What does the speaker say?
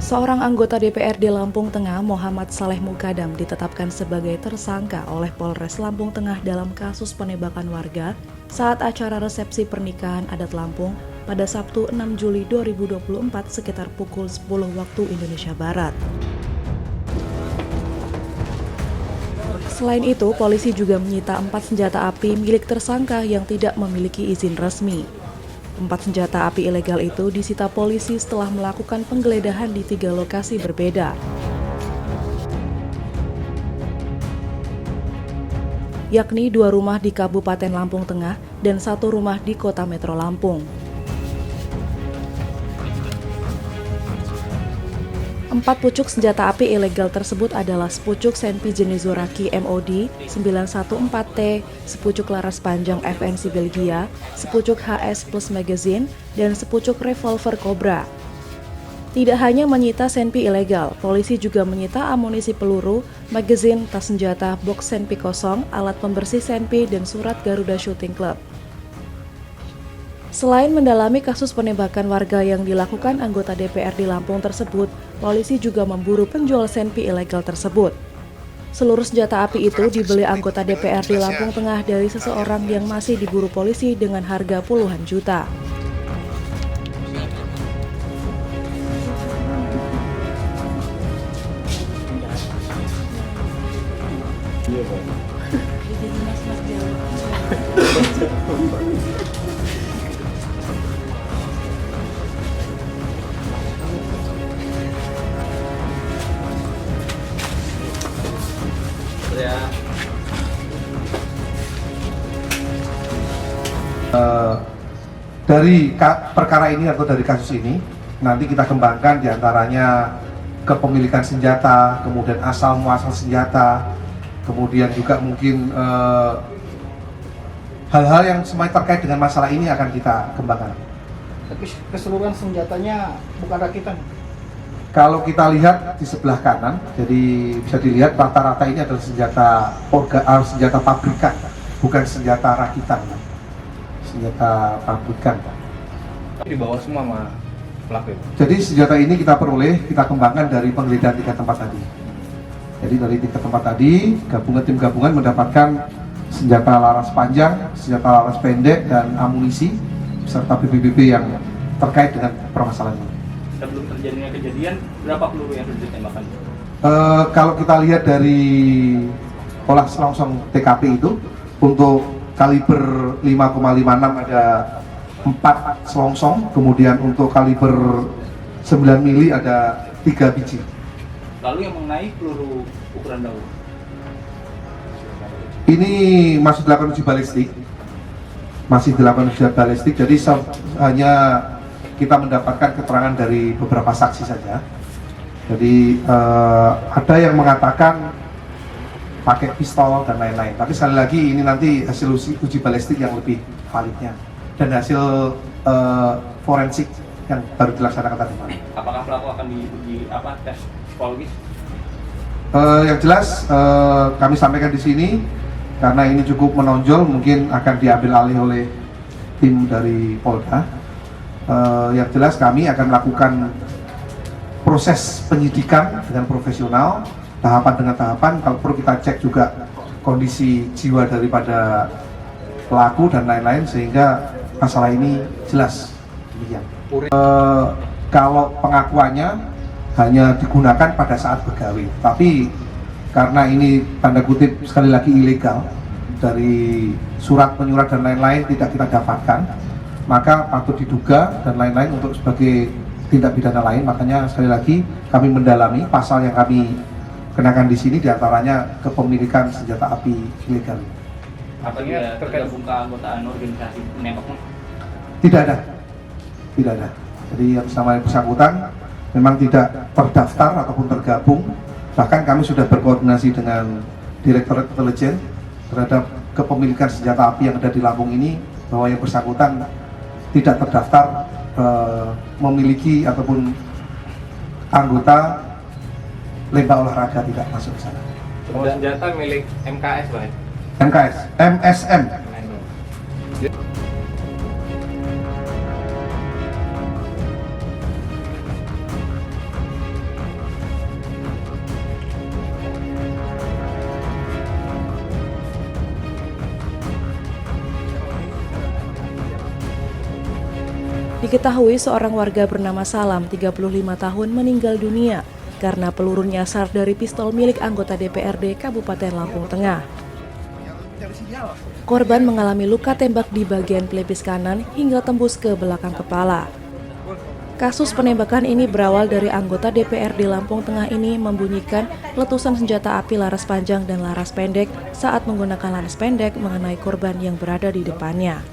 Seorang anggota DPRD Lampung Tengah, Muhammad Saleh Mukadam, ditetapkan sebagai tersangka oleh Polres Lampung Tengah dalam kasus penembakan warga saat acara resepsi pernikahan adat Lampung pada Sabtu 6 Juli 2024 sekitar pukul 10 waktu Indonesia Barat. Selain itu, polisi juga menyita 4 senjata api milik tersangka yang tidak memiliki izin resmi. 4 senjata api ilegal itu disita polisi setelah melakukan penggeledahan di 3 lokasi berbeda. Yakni 2 rumah di Kabupaten Lampung Tengah dan 1 rumah di Kota Metro Lampung. 4 pucuk senjata api ilegal tersebut adalah sepucuk Senpi jenis Zoraki MOD 914T, sepucuk laras panjang FNC Belgia, sepucuk HS Plus Magazine, dan sepucuk revolver Cobra. Tidak hanya menyita Senpi ilegal, polisi juga menyita amunisi peluru, magazine, tas senjata, box Senpi kosong, alat pembersih Senpi, dan surat Garuda Shooting Club. Selain mendalami kasus penembakan warga yang dilakukan anggota DPRD Lampung tersebut, polisi juga memburu penjual Senpi ilegal tersebut. Seluruh senjata api itu dibeli anggota DPRD Lampung Tengah dari seseorang yang masih diburu polisi dengan harga puluhan juta. Dari perkara ini atau dari kasus ini nanti kita kembangkan diantaranya kepemilikan senjata, kemudian asal muasal senjata, kemudian juga mungkin hal-hal yang semuanya terkait dengan masalah ini akan kita kembangkan. Tapi keseluruhan senjatanya bukan rakitan. Kalau kita lihat di sebelah kanan, jadi bisa dilihat rata-rata ini adalah senjata pabrikan, bukan senjata rakitan. Senjata pabrikan. Dibawa semua sama pelaku. Jadi senjata ini kita peroleh, kita kembangkan dari penggeledahan 3 tempat tadi. Jadi dari 3 tempat tadi, tim gabungan mendapatkan senjata laras panjang, senjata laras pendek, dan amunisi serta BBB yang terkait dengan permasalahan ini. Sebelum terjadinya kejadian, berapa peluru yang sudah ditembakkan? Kalau kita lihat dari olah selongsong TKP itu, untuk kaliber 5,56 ada 4 selongsong, kemudian untuk kaliber 9 mili ada 3 biji. Lalu yang mengenai peluru ukuran daun? Ini masih dilakukan uji balistik, jadi hanya kita mendapatkan keterangan dari beberapa saksi saja. Jadi ada yang mengatakan pakai pistol dan lain-lain. Tapi sekali lagi ini nanti hasil uji balistik yang lebih validnya dan hasil forensik yang baru dilaksanakan tadi malam. Apakah pelaku akan diuji tes psikologis? Yang jelas kami sampaikan di sini karena ini cukup menonjol, mungkin akan diambil alih oleh tim dari Polda. Yang jelas kami akan melakukan proses penyidikan dengan profesional, tahapan dengan tahapan. Kalau perlu kita cek juga kondisi jiwa daripada pelaku dan lain-lain sehingga masalah ini jelas. Demikian. Kalau pengakuannya hanya digunakan pada saat begawi, tapi karena ini tanda kutip sekali lagi ilegal, dari surat menyurat dan lain-lain tidak kita dapatkan, maka patut diduga dan lain-lain untuk sebagai tindak pidana lain. Makanya sekali lagi kami mendalami pasal yang kami kenakan di sini, diantaranya kepemilikan senjata api ilegal. Apa dia tergabung ke anggotaan organisasi penembak? Tidak ada. Jadi yang bersangkutan memang tidak terdaftar ataupun tergabung. Bahkan kami sudah berkoordinasi dengan Direktorat Intelijen terhadap kepemilikan senjata api yang ada di Lampung ini, bahwa yang bersangkutan tidak terdaftar memiliki ataupun anggota lembah olahraga, tidak masuk ke sana. Semua senjata milik MKS, Pak? MKS, MSM. Diketahui seorang warga bernama Salam, 35 tahun, meninggal dunia karena peluru nyasar dari pistol milik anggota DPRD Kabupaten Lampung Tengah. Korban mengalami luka tembak di bagian pelipis kanan hingga tembus ke belakang kepala. Kasus penembakan ini berawal dari anggota DPRD Lampung Tengah ini membunyikan letusan senjata api laras panjang dan laras pendek saat menggunakan laras pendek mengenai korban yang berada di depannya.